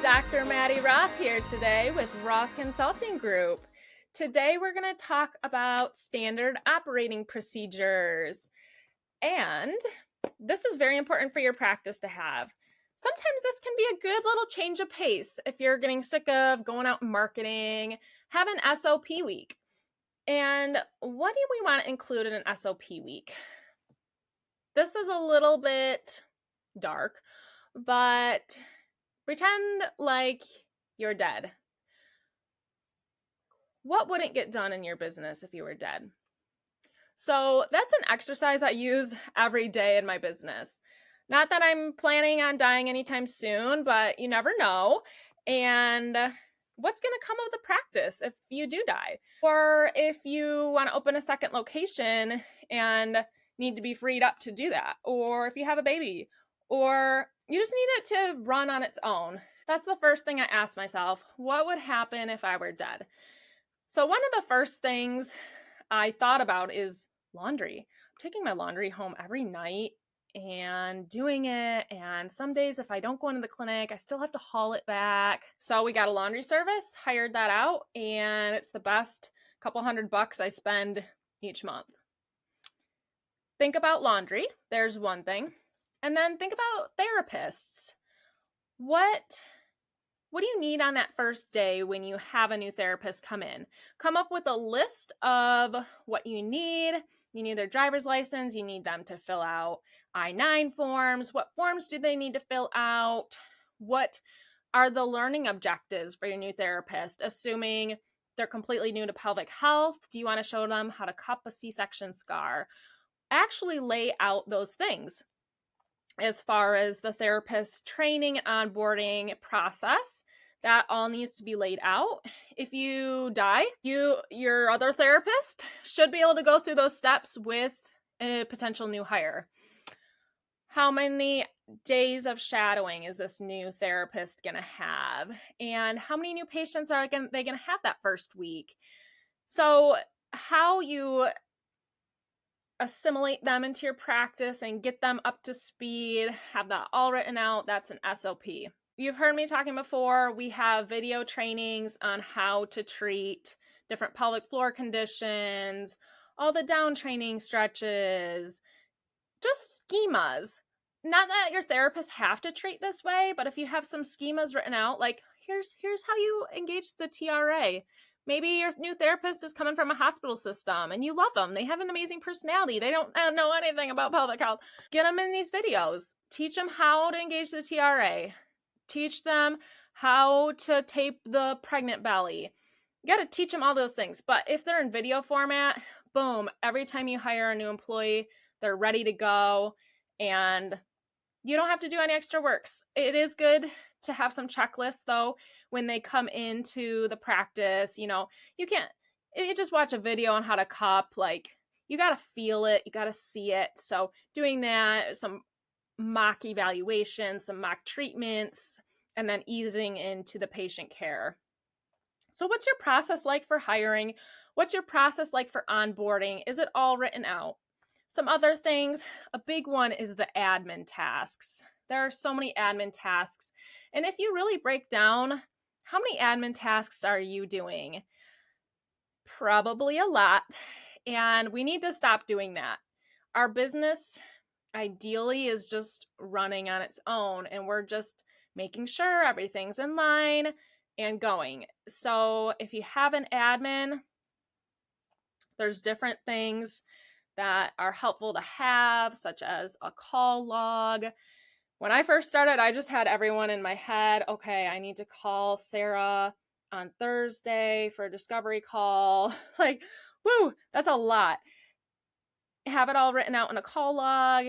Dr. Maddie Roth here today with Roth Consulting Group. Today we're going to talk about standard operating procedures. And this is very important for your practice to have. Sometimes this can be a good little change of pace if you're getting sick of going out and marketing. Have an SOP week. And what do we want to include in an SOP week? This is a little bit dark, but pretend like you're dead. What wouldn't get done in your business if you were dead? So that's an exercise I use every day in my business. Not that I'm planning on dying anytime soon, but you never know. And what's going to come of the practice if you do die? Or if you want to open a second location and need to be freed up to do that. Or if you have a baby. Or you just need it to run on its own. That's the first thing I ask myself. What would happen if I were dead? So one of the first things I thought about is laundry. I'm taking my laundry home every night and doing it. And some days if I don't go into the clinic, I still have to haul it back. So we got a laundry service, hired that out, and it's the best couple $100 I spend each month. Think about laundry. There's one thing. And then think about therapists. What do you need on that first day when you have a new therapist come in? Come up with a list of what you need. You need their driver's license. You need them to fill out I-9 forms. What forms do they need to fill out? What are the learning objectives for your new therapist? Assuming they're completely new to pelvic health, do you want to show them how to cup a C-section scar? Actually lay out those things. As far as the therapist training, onboarding process, that all needs to be laid out. If you die, your other therapist should be able to go through those steps with a potential new hire. How many days of shadowing is this new therapist going to have? And how many new patients are they going to have that first week? So how you assimilate them into your practice and get them up to speed, have that all written out, that's an SOP. You've heard me talking before, we have video trainings on how to treat different pelvic floor conditions, all the down training stretches, just schemas. Not that your therapists have to treat this way, but if you have some schemas written out, like here's how you engage the TRA. Maybe your new therapist is coming from a hospital system and you love them. They have an amazing personality. They don't know anything about pelvic health. Get them in these videos. Teach them how to engage the TRA. Teach them how to tape the pregnant belly. You got to teach them all those things. But if they're in video format, boom, every time you hire a new employee, they're ready to go and you don't have to do any extra works. It is good to have some checklists though when they come into the practice. You can't, if you just watch a video on how to cup, like you got to feel it, you got to see it. So doing that, some mock evaluations, some mock treatments, and then easing into the patient care. So what's your process like for hiring? What's your process like for onboarding? Is it all written out? Some other things, a big one is the admin tasks. There are so many admin tasks. And if you really break down, how many admin tasks are you doing? Probably a lot. And we need to stop doing that. Our business ideally is just running on its own and we're just making sure everything's in line and going. So if you have an admin, there's different things that are helpful to have, such as a call log. When I first started, I just had everyone in my head, okay, I need to call Sarah on Thursday for a discovery call. Like, woo, that's a lot. Have it all written out in a call log.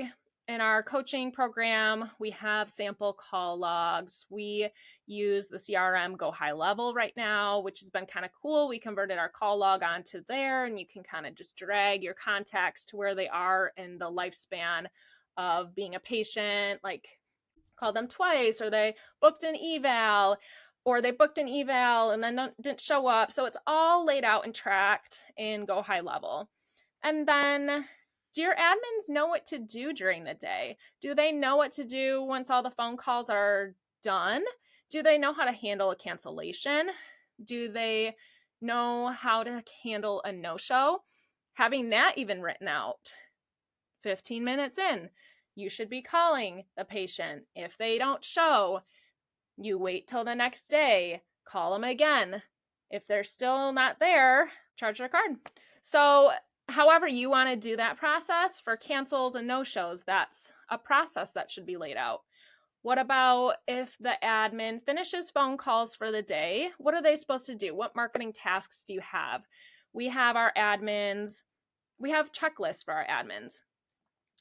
In our coaching program, we have sample call logs. We use the CRM Go High Level right now, which has been kind of cool. We converted our call log onto there, and you can kind of just drag your contacts to where they are in the lifespan of being a patient, like call them twice, or they booked an eval, or they booked an eval and then didn't show up. So it's all laid out and tracked in Go High Level. And then do your admins know what to do during the day? Do they know what to do once all the phone calls are done? Do they know how to handle a cancellation? Do they know how to handle a no-show? Having that even written out. 15 minutes in, you should be calling the patient. If they don't show, you wait till the next day, call them again. If they're still not there, charge their card. So however you want to do that process for cancels and no-shows, that's a process that should be laid out. What about if the admin finishes phone calls for the day? What are they supposed to do? What marketing tasks do you have? We have our admins, we have checklists for our admins.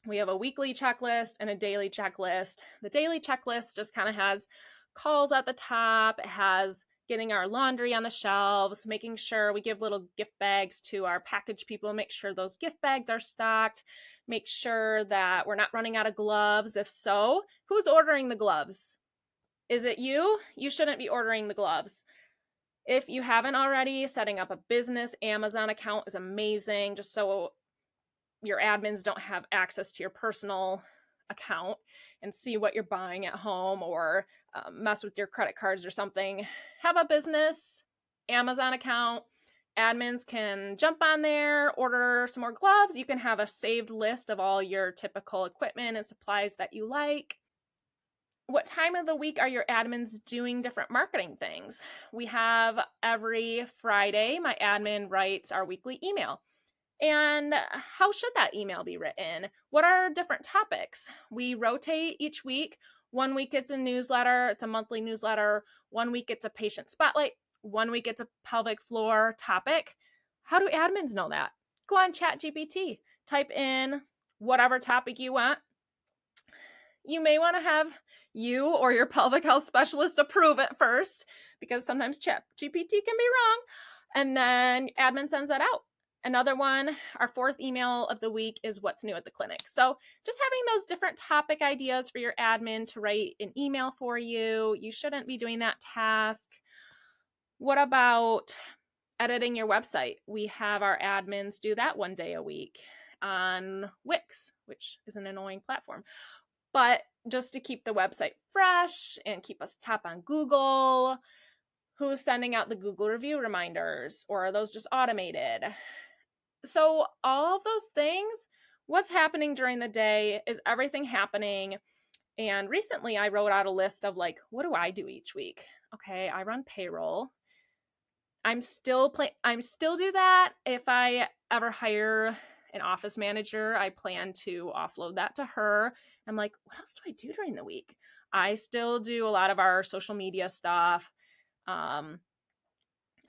We have a weekly checklist and a daily checklist. The daily checklist just kind of has calls at the top. It has getting our laundry on the shelves, making sure we give little gift bags to our package people, make sure those gift bags are stocked, make sure that we're not running out of gloves. If so, who's ordering the gloves? Is it you? You shouldn't be ordering the gloves. If you haven't already, setting up a business Amazon account is amazing, just so your admins don't have access to your personal account and see what you're buying at home, or mess with your credit cards or something. Have a business Amazon account. Admins can jump on there, order some more gloves. You can have a saved list of all your typical equipment and supplies that you like. What time of the week are your admins doing different marketing things? We have every Friday, my admin writes our weekly email. And how should that email be written? What are different topics? We rotate each week. 1 week it's a newsletter, it's a monthly newsletter. 1 week it's a patient spotlight. 1 week it's a pelvic floor topic. How do admins know that? Go on ChatGPT, type in whatever topic you want. You may want to have you or your pelvic health specialist approve it first, because sometimes ChatGPT can be wrong. And then admin sends that out. Another one, our fourth email of the week, is what's new at the clinic. So just having those different topic ideas for your admin to write an email for you. You shouldn't be doing that task. What about editing your website? We have our admins do that 1 day a week on Wix, which is an annoying platform. But just to keep the website fresh and keep us top on Google, who's sending out the Google review reminders, or are those just automated? So all of those things, what's happening during the day? Is everything happening? And recently I wrote out a list of like, what do I do each week? Okay, I run payroll. I'm still do that. If I ever hire an office manager, I plan to offload that to her. I'm like, what else do I do during the week? I still do a lot of our social media stuff.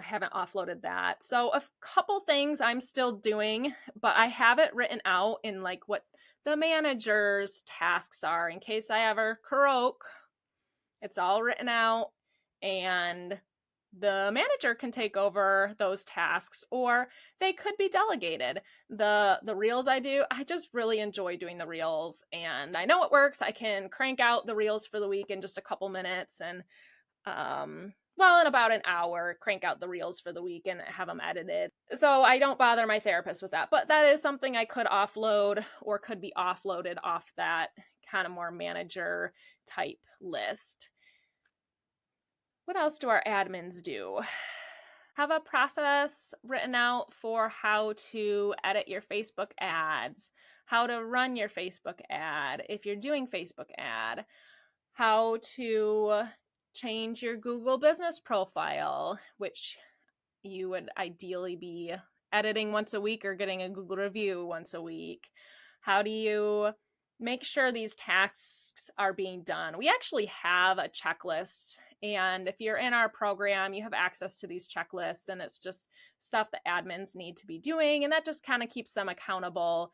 I haven't offloaded that. So a couple things I'm still doing, but I have it written out in like what the manager's tasks are in case I ever croak. It's all written out, and the manager can take over those tasks, or they could be delegated. The reels I do, I just really enjoy doing the reels, and I know it works. I can crank out the reels for the week in just a couple minutes, and in about an hour, crank out the reels for the week and have them edited. So I don't bother my therapist with that, but that is something I could offload, or could be offloaded off that kind of more manager type list. What else do our admins do? Have a process written out for how to edit your Facebook ads, how to run your Facebook ad if you're doing Facebook ad, how to change your Google business profile, which you would ideally be editing once a week or getting a Google review once a week. How do you make sure these tasks are being done? We actually have a checklist, and if you're in our program, you have access to these checklists, and it's just stuff that admins need to be doing, and that just kind of keeps them accountable.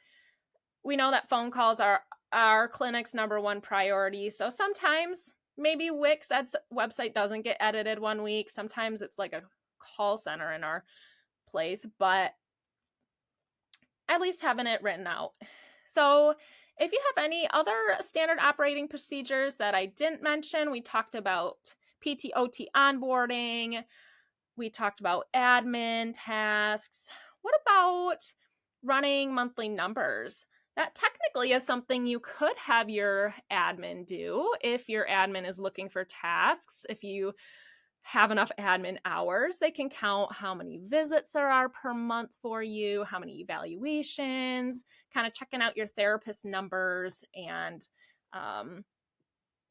We know that phone calls are our clinic's number one priority, so sometimes maybe Wix website doesn't get edited 1 week. Sometimes it's like a call center in our place, but at least having it written out. So if you have any other standard operating procedures that I didn't mention, we talked about PT/OT onboarding. We talked about admin tasks. What about running monthly numbers? That technically is something you could have your admin do if your admin is looking for tasks. If you have enough admin hours, they can count how many visits there are per month for you, how many evaluations, kind of checking out your therapist numbers. And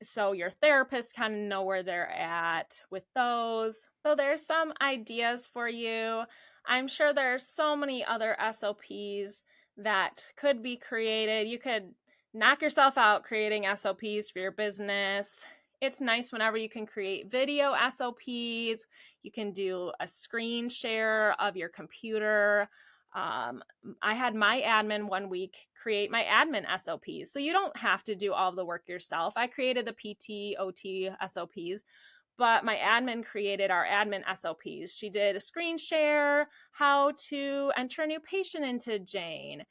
so your therapists kind of know where they're at with those. So there's some ideas for you. I'm sure there's so many other SOPs that could be created. You could knock yourself out creating SOPs for your business. It's nice whenever you can create video SOPs. You can do a screen share of your computer. I had my admin one week create my admin SOPs. So you don't have to do all of the work yourself. I created the PT, OT SOPs, but my admin created our admin SOPs. She did a screen share, how to enter a new patient into Jane.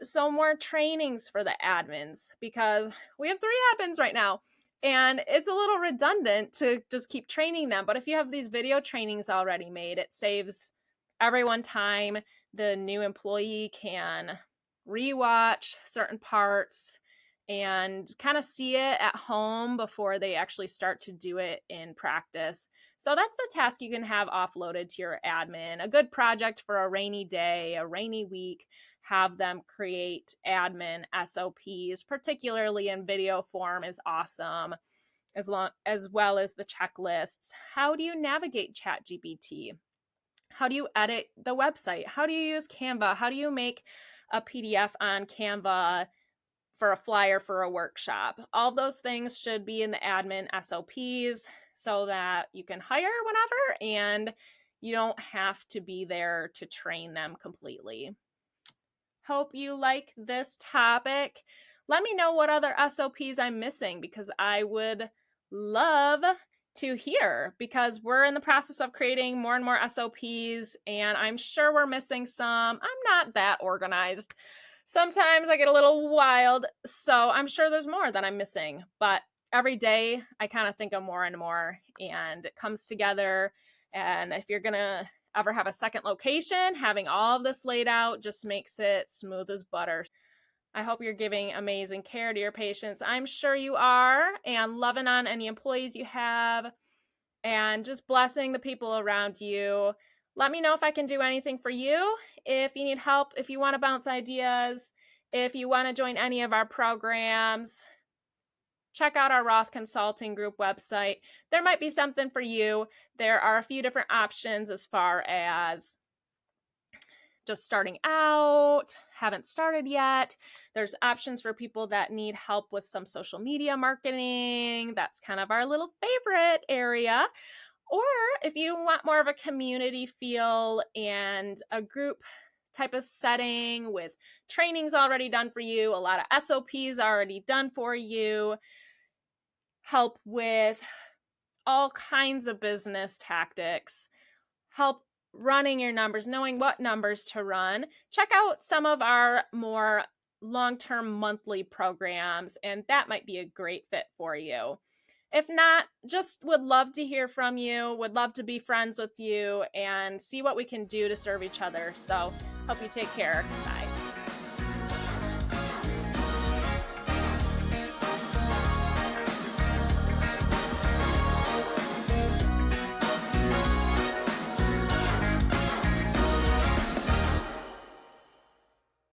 So more trainings for the admins, because we have 3 admins right now. And it's a little redundant to just keep training them. But if you have these video trainings already made, it saves everyone time. The new employee can rewatch certain parts and kind of see it at home before they actually start to do it in practice. So that's a task you can have offloaded to your admin. A good project for a rainy day, a rainy week, have them create admin SOPs, particularly in video form, is awesome, as well as the checklists. How do you navigate ChatGPT? How do you edit the website? How do you use Canva? How do you make a PDF on Canva for a flyer for a workshop? All those things should be in the admin SOPs so that you can hire whenever and you don't have to be there to train them completely. Hope you like this topic. Let me know what other SOPs I'm missing, because I would love to hear, because we're in the process of creating more and more SOPs and I'm sure we're missing some. I'm not that organized. Sometimes I get a little wild, so I'm sure there's more that I'm missing, but every day I kind of think of more and more and it comes together. And if you're gonna ever have a second location, having all of this laid out just makes it smooth as butter. I hope you're giving amazing care to your patients. I'm sure you are, and loving on any employees you have, and just blessing the people around you. Let me know if I can do anything for you. If you need help, if you want to bounce ideas, if you want to join any of our programs, check out our Roth Consulting Group website. There might be something for you. There are a few different options as far as just starting out, haven't started yet. There's options for people that need help with some social media marketing. That's kind of our little favorite area. Or if you want more of a community feel and a group type of setting with trainings already done for you, a lot of SOPs already done for you, help with all kinds of business tactics, help running your numbers, knowing what numbers to run, check out some of our more long-term monthly programs, and that might be a great fit for you. If not, just would love to hear from you, would love to be friends with you and see what we can do to serve each other. So hope you take care. Bye.